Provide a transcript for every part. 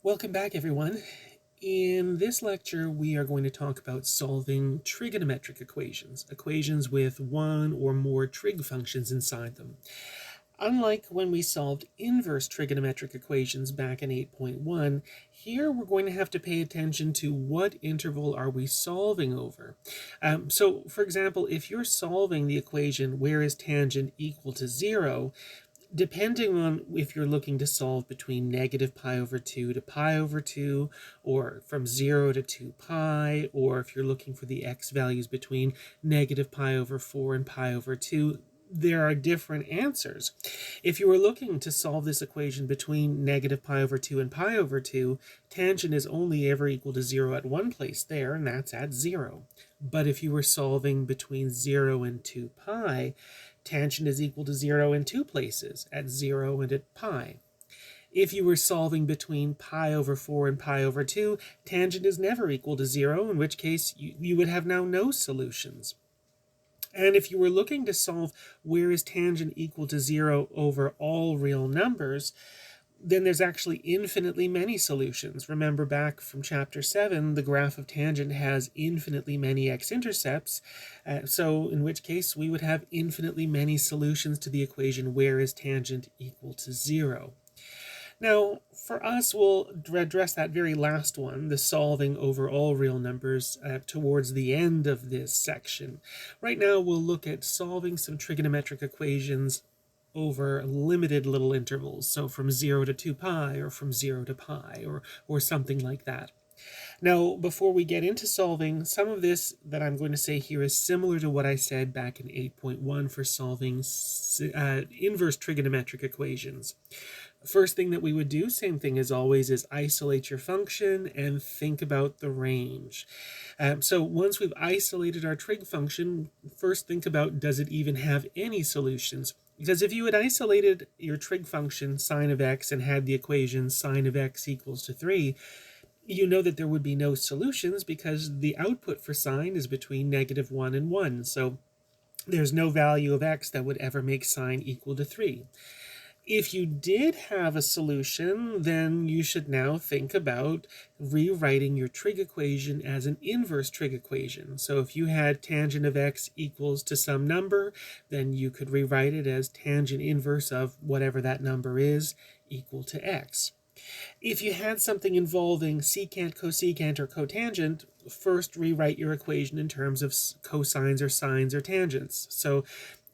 Welcome back, everyone. In this lecture, we are going to talk about solving trigonometric equations, equations with one or more trig functions inside them. Unlike when we solved inverse trigonometric equations back in 8.1, here we're going to have to pay attention to what interval are we solving over. So, for example, if you're solving the equation where is tangent equal to 0, depending on if you're looking to solve between negative pi over 2 to pi over 2, or from 0 to 2 pi, or if you're looking for the x values between negative pi over 4 and pi over 2, there are different answers. If you were looking to solve this equation between negative pi over 2 and pi over 2, tangent is only ever equal to 0 at one place there, and that's at 0. But if you were solving between 0 and 2 pi, tangent is equal to 0 in two places, at 0 and at pi. If you were solving between pi over 4 and pi over 2, tangent is never equal to 0, in which case you would have now no solutions. And if you were looking to solve where is tangent equal to 0 over all real numbers, then there's actually infinitely many solutions. Remember back from chapter 7, the graph of tangent has infinitely many x-intercepts, so in which case we would have infinitely many solutions to the equation where is tangent equal to 0. Now, for us, we'll address that very last one, the solving over all real numbers, towards the end of this section. Right now, we'll look at solving some trigonometric equations over limited little intervals, so from 0 to 2 pi, or from 0 to pi, or something like that. Now, before we get into solving, some of this that I'm going to say here is similar to what I said back in 8.1 for solving inverse trigonometric equations. First thing that we would do, same thing as always, is isolate your function and think about the range. So once we've isolated our trig function, first think about, does it even have any solutions? Because if you had isolated your trig function sine of x and had the equation sine of x equals to 3, you know that there would be no solutions because the output for sine is between negative 1 and 1. So there's no value of x that would ever make sine equal to 3. If you did have a solution, then you should now think about rewriting your trig equation as an inverse trig equation. So if you had tangent of x equals to some number, then you could rewrite it as tangent inverse of whatever that number is equal to x. If you had something involving secant, cosecant, or cotangent, first rewrite your equation in terms of cosines or sines or tangents. So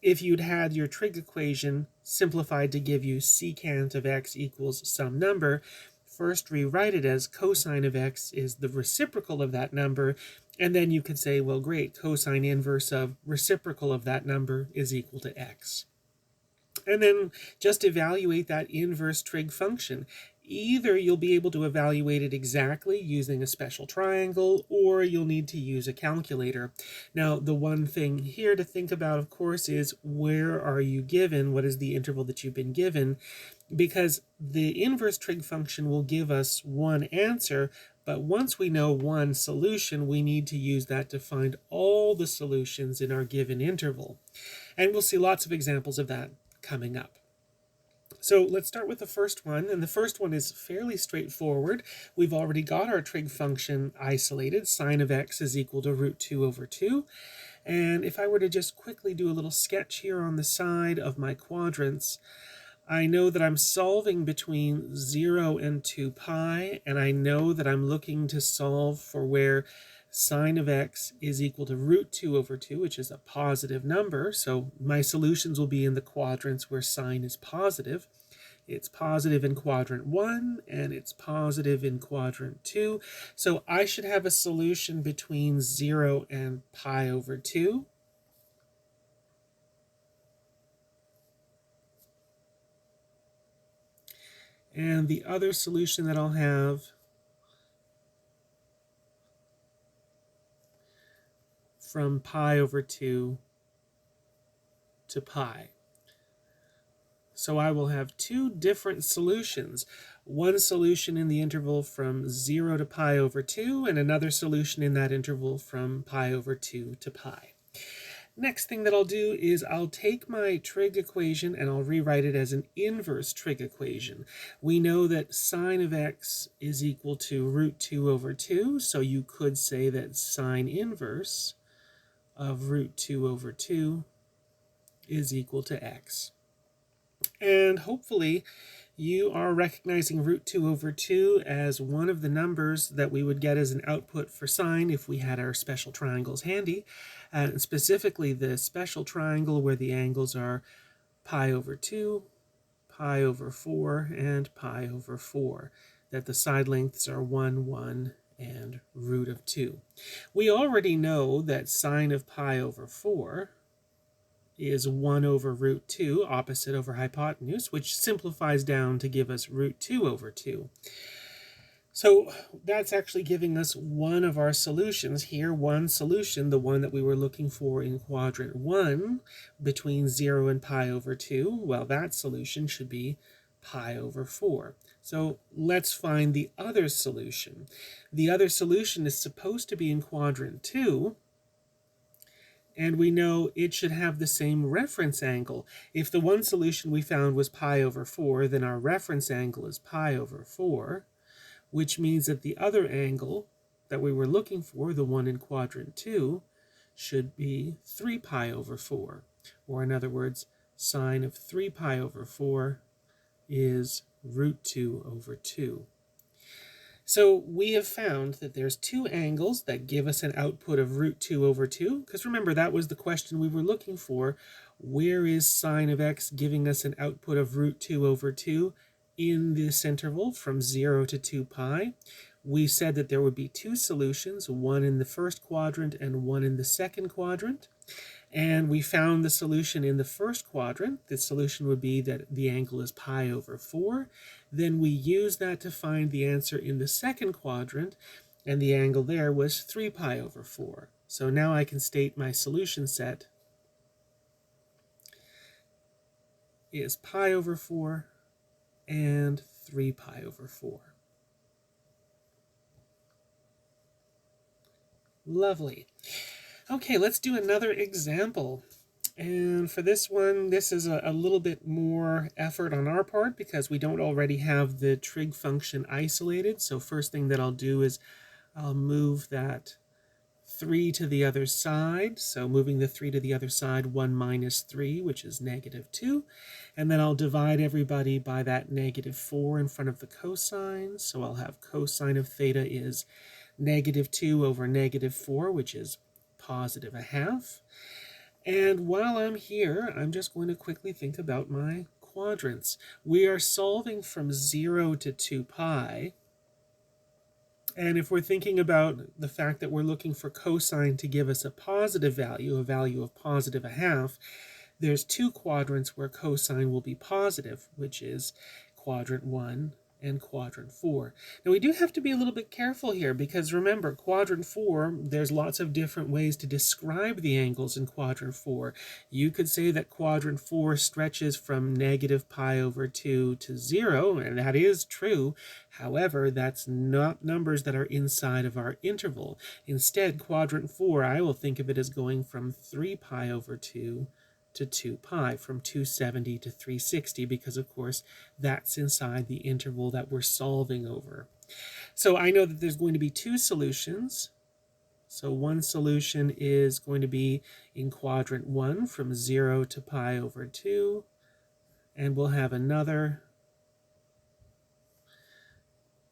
if you'd had your trig equation simplified to give you secant of x equals some number, first rewrite it as cosine of x is the reciprocal of that number, and then you could say, well, great, cosine inverse of reciprocal of that number is equal to x. And then just evaluate that inverse trig function. Either you'll be able to evaluate it exactly using a special triangle, or you'll need to use a calculator. Now, the one thing here to think about, of course, is where are you given? What is the interval that you've been given? Because the inverse trig function will give us one answer, but once we know one solution, we need to use that to find all the solutions in our given interval. And we'll see lots of examples of that coming up. So let's start with the first one, and the first one is fairly straightforward. We've already got our trig function isolated. Sine of x is equal to root 2 over 2. And if I were to just quickly do a little sketch here on the side of my quadrants, I know that I'm solving between 0 and 2 pi, and I know that I'm looking to solve for where sine of x is equal to root 2 over 2, which is a positive number. So my solutions will be in the quadrants where sine is positive. It's positive in quadrant 1, and it's positive in quadrant 2. So I should have a solution between 0 and pi over 2. And the other solution that I'll have from pi over 2 to pi. So I will have two different solutions. One solution in the interval from 0 to pi over 2, and another solution in that interval from pi over 2 to pi. Next thing that I'll do is I'll take my trig equation and I'll rewrite it as an inverse trig equation. We know that sine of x is equal to root 2 over 2, so you could say that sine inverse of root 2 over 2 is equal to x. And hopefully you are recognizing root 2 over 2 as one of the numbers that we would get as an output for sine if we had our special triangles handy. And specifically the special triangle where the angles are pi over 2, pi over 4, and pi over 4. That the side lengths are 1, 1, and root of 2. We already know that sine of pi over 4 is 1 over root 2, opposite over hypotenuse, which simplifies down to give us root 2 over 2. So that's actually giving us one of our solutions here, one solution, the one that we were looking for in quadrant 1, between 0 and pi over 2. Well, that solution should be pi over 4. So let's find the other solution. The other solution is supposed to be in quadrant 2, and we know it should have the same reference angle. If the one solution we found was pi over 4, then our reference angle is pi over 4, which means that the other angle that we were looking for, the one in quadrant 2, should be 3 pi over 4. Or in other words, sine of 3 pi over 4 is root 2 over 2. So we have found that there's two angles that give us an output of root 2 over 2, because remember that was the question we were looking for. Where is sine of x giving us an output of root 2 over 2 in this interval from 0 to 2 pi? We said that there would be two solutions, one in the first quadrant and one in the second quadrant. And we found the solution in the first quadrant. The solution would be that the angle is pi over 4. Then we use that to find the answer in the second quadrant, and the angle there was 3 pi over 4. So now I can state my solution set is pi over 4 and 3 pi over 4. Lovely. Okay, let's do another example. And for this one, this is a little bit more effort on our part because we don't already have the trig function isolated. So first thing that I'll do is I'll move that 3 to the other side. So moving the 3 to the other side, 1 minus 3, which is negative 2. And then I'll divide everybody by that negative 4 in front of the cosine. So I'll have cosine of theta is negative 2 over negative 4, which is positive a half. And while I'm here, I'm just going to quickly think about my quadrants. We are solving from 0 to 2 pi. And if we're thinking about the fact that we're looking for cosine to give us a positive value, a value of positive a half, there's two quadrants where cosine will be positive, which is quadrant 1 and quadrant 4. Now we do have to be a little bit careful here because remember, quadrant 4, there's lots of different ways to describe the angles in quadrant 4. You could say that quadrant 4 stretches from negative pi over 2 to 0, and that is true. However, that's not numbers that are inside of our interval. Instead, quadrant 4, I will think of it as going from 3 pi over 2 to 2 pi, from 270 to 360, because of course that's inside the interval that we're solving over. So I know that there's going to be two solutions. So one solution is going to be in quadrant 1 from 0 to pi over 2, and we'll have another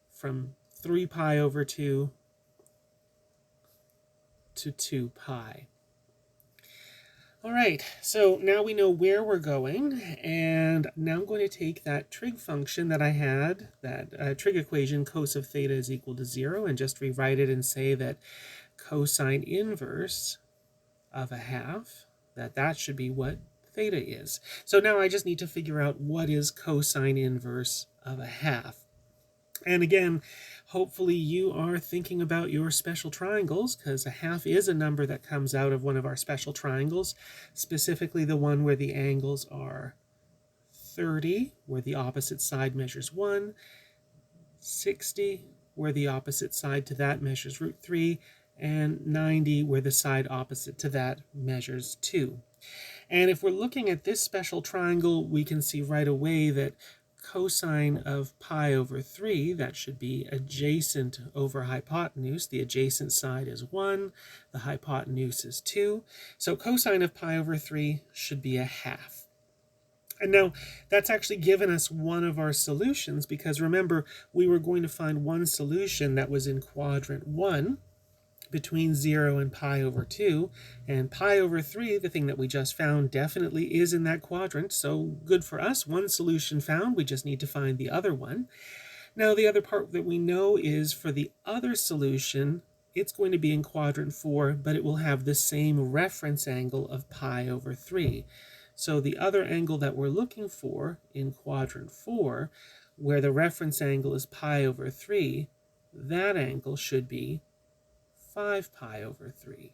from 3 pi over 2 to 2 pi. All right, so now we know where we're going, and now I'm going to take that trig function that I had, that trig equation, cos of theta is equal to 0, and just rewrite it and say that cosine inverse of a half, that should be what theta is. So now I just need to figure out what is cosine inverse of a half. And again, hopefully you are thinking about your special triangles, because a half is a number that comes out of one of our special triangles, specifically the one where the angles are 30, where the opposite side measures 1, 60, where the opposite side to that measures root 3, and 90 where the side opposite to that measures 2. And if we're looking at this special triangle, we can see right away that cosine of pi over 3, that should be adjacent over hypotenuse. The adjacent side is 1, the hypotenuse is 2. So cosine of pi over 3 should be a half. And now that's actually given us one of our solutions, because remember, we were going to find one solution that was in quadrant 1 between 0 and pi over 2, and pi over 3, the thing that we just found, definitely is in that quadrant, so good for us. One solution found, we just need to find the other one. Now the other part that we know is for the other solution, it's going to be in quadrant 4, but it will have the same reference angle of pi over 3. So the other angle that we're looking for in quadrant 4, where the reference angle is pi over 3, that angle should be 5 pi over 3.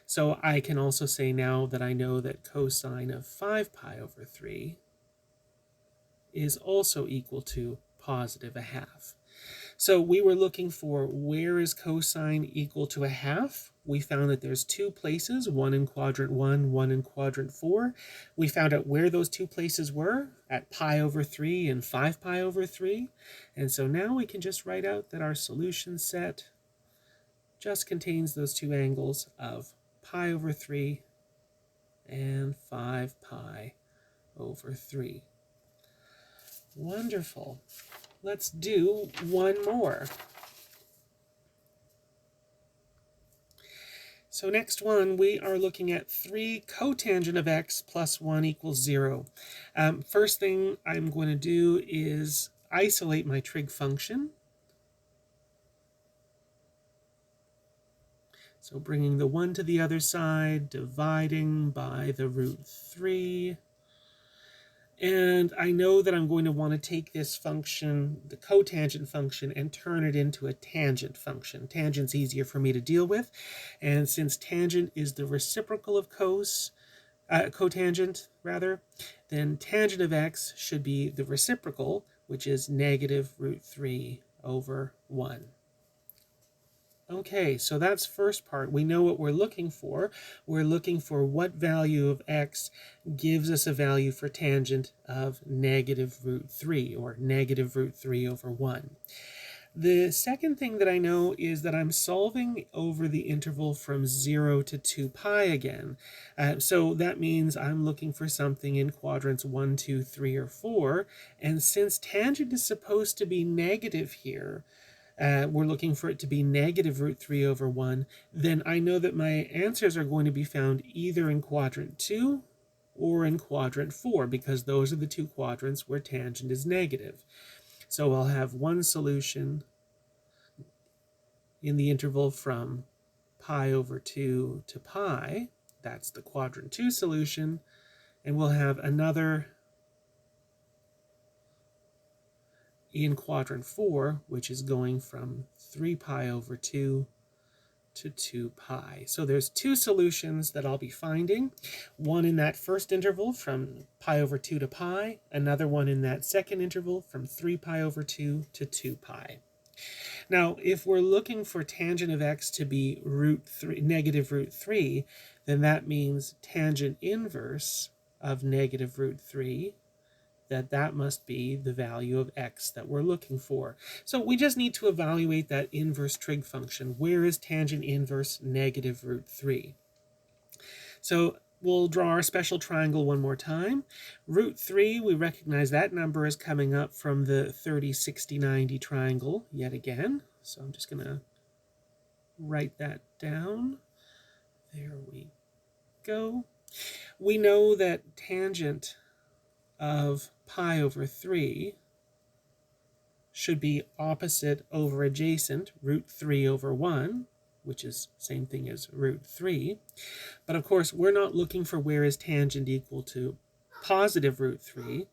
So I can also say now that I know that cosine of 5 pi over 3 is also equal to positive a half. So we were looking for where is cosine equal to a half. We found that there's two places, one in quadrant 1, one in quadrant 4. We found out where those two places were at pi over 3 and 5 pi over 3. And so now we can just write out that our solution set just contains those two angles of pi over 3 and 5 pi over 3. Wonderful. Let's do one more. So next one, we are looking at 3 cotangent of x plus 1 equals 0. First thing I'm going to do is isolate my trig function. So bringing the 1 to the other side, dividing by the root 3. And I know that I'm going to want to take this function, the cotangent function, and turn it into a tangent function. Tangent's easier for me to deal with. And since tangent is the reciprocal of cotangent, then tangent of x should be the reciprocal, which is negative root 3 over 1. Okay, so that's first part. We know what we're looking for. We're looking for what value of x gives us a value for tangent of negative root 3, or negative root 3 over 1. The second thing that I know is that I'm solving over the interval from 0 to 2 pi again. So that means I'm looking for something in quadrants 1, 2, 3, or 4. And since tangent is supposed to be negative here, we're looking for it to be negative root 3 over 1, then I know that my answers are going to be found either in quadrant 2 or in quadrant 4, because those are the two quadrants where tangent is negative. So I'll have one solution in the interval from pi over 2 to pi. That's the quadrant 2 solution. And we'll have another in quadrant 4, which is going from 3 pi over 2 to 2 pi. So there's two solutions that I'll be finding. One in that first interval from pi over 2 to pi, another one in that second interval from 3 pi over 2 to 2 pi. Now, if we're looking for tangent of x to be negative root 3, then that means tangent inverse of negative root 3, that must be the value of x that we're looking for. So we just need to evaluate that inverse trig function. Where is tangent inverse negative root 3? So we'll draw our special triangle one more time. Root 3, we recognize that number is coming up from the 30, 60, 90 triangle yet again. So I'm just going to write that down. There we go. We know that tangent of pi over 3 should be opposite over adjacent, root 3 over 1, which is same thing as root 3. But of course, we're not looking for where is tangent equal to positive root 3.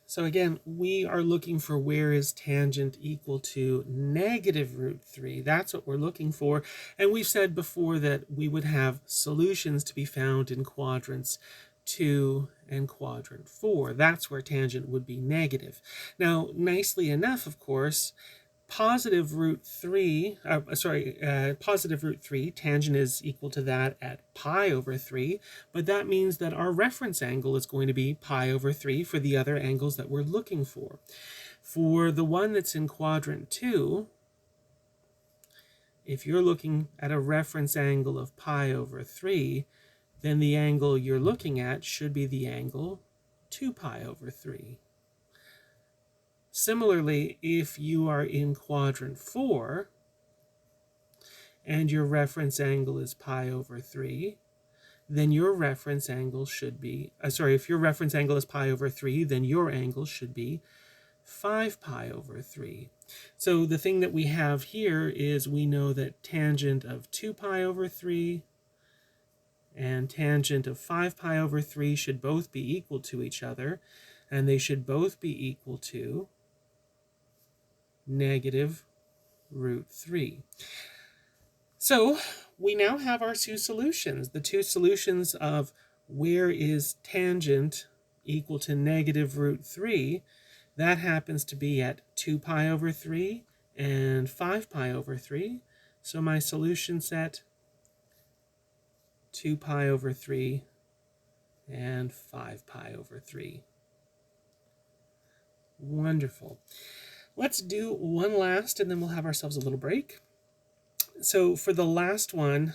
So again, we are looking for where is tangent equal to negative root 3. That's what we're looking for. And we've said before that we would have solutions to be found in quadrants 2 and quadrant 4. That's where tangent would be negative. Now, nicely enough, of course, positive root 3, positive root 3, tangent is equal to that at pi over 3, but that means that our reference angle is going to be pi over 3 for the other angles that we're looking for. For the one that's in quadrant 2, if you're looking at a reference angle of pi over 3, then the angle you're looking at should be the angle 2 pi over 3. Similarly, if you are in quadrant 4 and your reference angle is pi over 3, then your reference angle should be, if your reference angle is pi over 3, then your angle should be 5 pi over 3. So the thing that we have here is we know that tangent of 2 pi over 3 and tangent of 5 pi over 3 should both be equal to each other, and they should both be equal to negative root 3. So we now have our two solutions. The two solutions of where is tangent equal to negative root 3, that happens to be at 2 pi over 3 and 5 pi over 3. So my solution set, 2 pi over 3 and 5 pi over 3. Wonderful. Let's do one last and then we'll have ourselves a little break. So for the last one,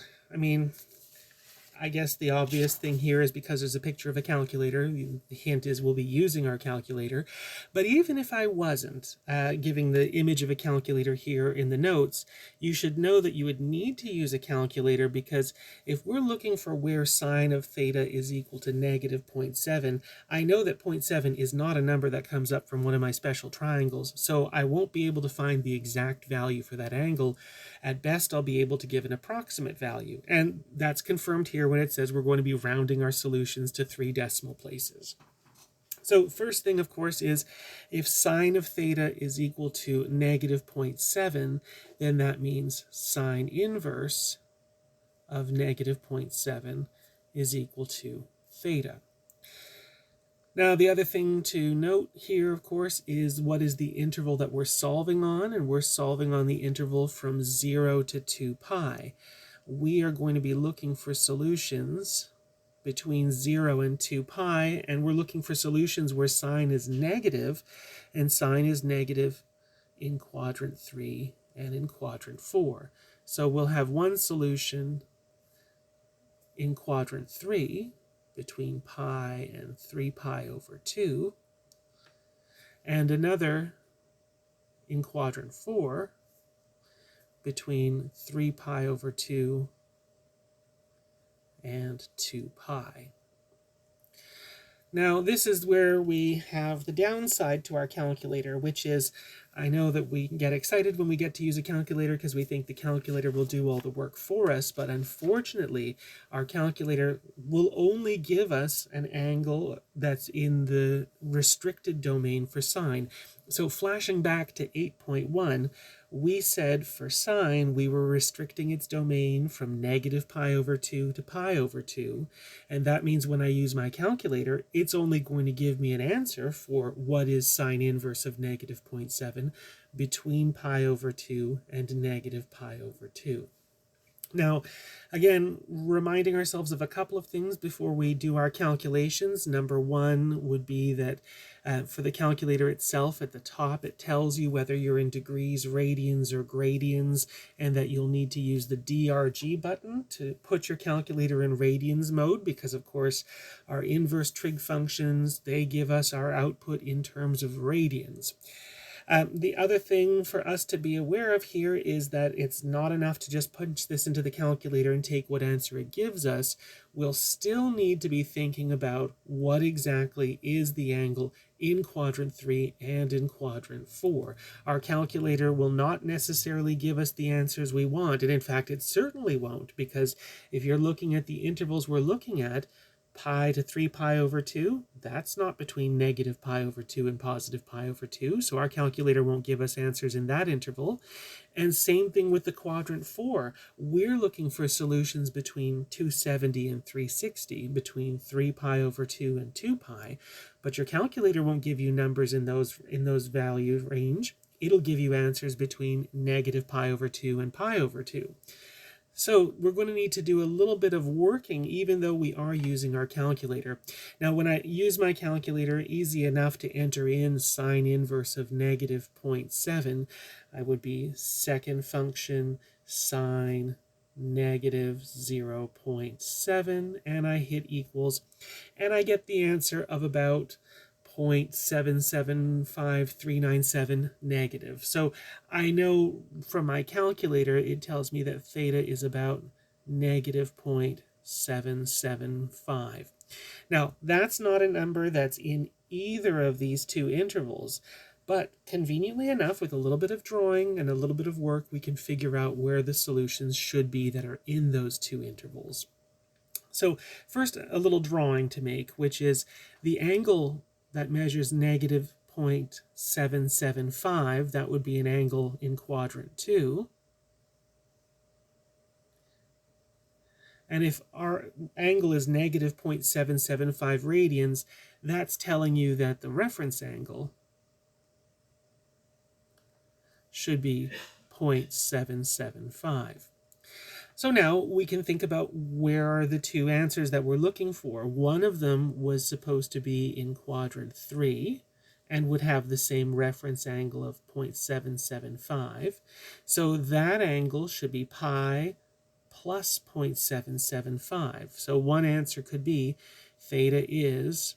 I guess the obvious thing here is because there's a picture of a calculator, the hint is we'll be using our calculator. But even if I wasn't giving the image of a calculator here in the notes, you should know that you would need to use a calculator, because if we're looking for where sine of theta is equal to negative 0.7, I know that 0.7 is not a number that comes up from one of my special triangles, so I won't be able to find the exact value for that angle. At best, I'll be able to give an approximate value, and that's confirmed here when it says we're going to be rounding our solutions to 3 decimal places. So first thing, of course, is if sine of theta is equal to negative 0.7, then that means sine inverse of negative 0.7 is equal to theta. Now, the other thing to note here, of course, is what is the interval that we're solving on, and we're solving on the interval from 0 to 2 pi. We are going to be looking for solutions between 0 and 2 pi, and we're looking for solutions where sine is negative, and sine is negative in quadrant 3 and in quadrant 4. So we'll have one solution in quadrant 3, between pi and 3 pi over 2, and another in quadrant 4 between 3 pi over 2 and 2 pi. Now, this is where we have the downside to our calculator, which is, I know that we get excited when we get to use a calculator because we think the calculator will do all the work for us, but unfortunately, our calculator will only give us an angle that's in the restricted domain for sine. So flashing back to 8.1, we said for sine we were restricting its domain from negative pi over 2 to pi over 2, and that means when I use my calculator, it's only going to give me an answer for what is sine inverse of negative 0.7 between pi over 2 and negative pi over 2. Now, again, reminding ourselves of a couple of things before we do our calculations. Number one would be that for the calculator itself, at the top, it tells you whether you're in degrees, radians, or gradians, and that you'll need to use the DRG button to put your calculator in radians mode, because, of course, our inverse trig functions, they give us our output in terms of radians. The other thing for us to be aware of here is that it's not enough to just punch this into the calculator and take what answer it gives us. We'll still need to be thinking about what exactly is the angle in quadrant 3 and in quadrant 4. Our calculator will not necessarily give us the answers we want, and in fact it certainly won't, because if you're looking at the intervals we're looking at, pi to 3 pi over 2, that's not between negative pi over 2 and positive pi over 2, so our calculator won't give us answers in that interval. And same thing with the quadrant 4. We're looking for solutions between 270 and 360, between 3 pi over 2 and 2 pi, but your calculator won't give you numbers in those value range. it'll give you answers between negative pi over 2 and pi over 2. So we're going to need to do a little bit of working even though we are using our calculator. Now when I use my calculator, easy enough to enter in sine inverse of negative 0.7. I would be second function sine negative 0.7, and I hit equals, and I get the answer of about 0.775397 negative. So I know from my calculator it tells me that theta is about negative 0.775. Now that's not a number that's in either of these two intervals, but conveniently enough, with a little bit of drawing and a little bit of work, we can figure out where the solutions should be that are in those two intervals. So first, a little drawing to make, which is the angle that measures negative 0.775. That would be an angle in quadrant 2. And if our angle is negative 0.775 radians, that's telling you that the reference angle should be 0.775. So now we can think about where are the two answers that we're looking for. One of them was supposed to be in quadrant 3 and would have the same reference angle of 0.775. So that angle should be pi plus 0.775. So one answer could be theta is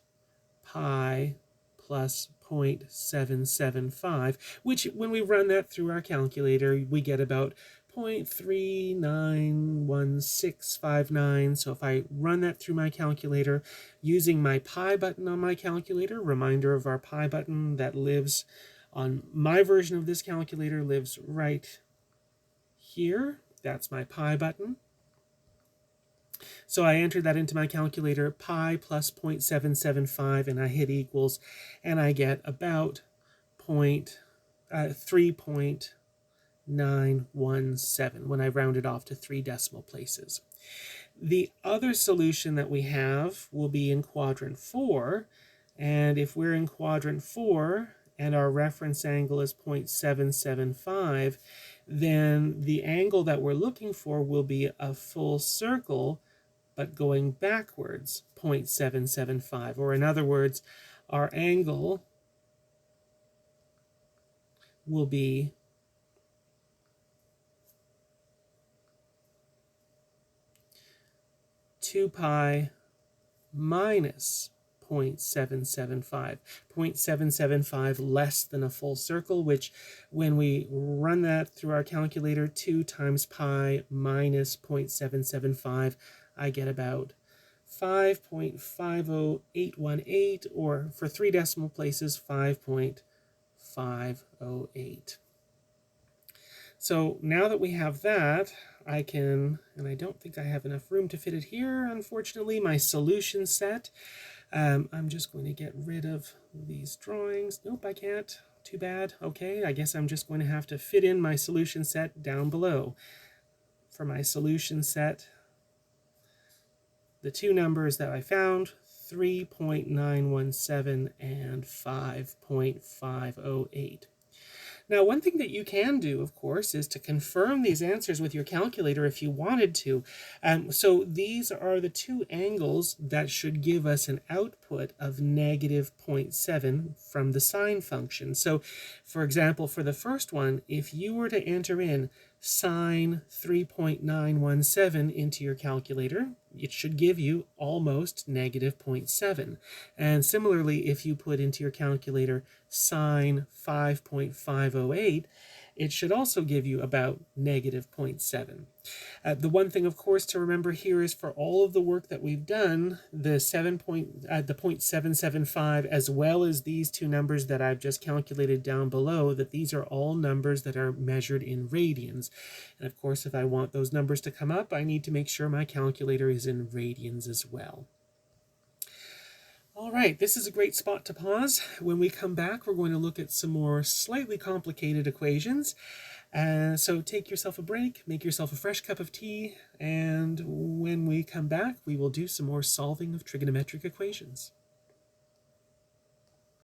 pi plus 0.775, which when we run that through our calculator, we get about 0.391659. So if I run that through my calculator using my pi button on my calculator, reminder of our pi button that lives on my version of this calculator, lives right here. That's my pi button. So I entered that into my calculator, pi plus 0.775, and I hit equals, and I get about 3.917 when I round it off to 3 decimal places. The other solution that we have will be in quadrant 4, and if we're in quadrant 4 and our reference angle is 0.775, then the angle that we're looking for will be a full circle but going backwards 0.775, or in other words, our angle will be 2 pi minus 0.775. 0.775 less than a full circle, which when we run that through our calculator, 2 times pi minus 0.775, I get about 5.50818, or for 3 decimal places, 5.508. So now that we have that, I can, and I don't think I have enough room to fit it here, unfortunately, my solution set. I'm just going to get rid of these drawings. Nope, I can't. Too bad. Okay, I guess I'm just going to have to fit in my solution set down below. For my solution set, the two numbers that I found, 3.917 and 5.508. Now, one thing that you can do, of course, is to confirm these answers with your calculator if you wanted to. So these are the two angles that should give us an output of negative 0.7 from the sine function. So, for example, for the first one, if you were to enter in sine 3.917 into your calculator, it should give you almost negative 0.7. And similarly, if you put into your calculator sine 5.508, it should also give you about negative 0.7. The one thing, of course, to remember here is for all of the work that we've done, the 0.775, as well as these two numbers that I've just calculated down below, that these are all numbers that are measured in radians. And of course, if I want those numbers to come up, I need to make sure my calculator is in radians as well. All right, this is a great spot to pause. When we come back, we're going to look at some more slightly complicated equations. So take yourself a break, make yourself a fresh cup of tea, and when we come back, we will do some more solving of trigonometric equations.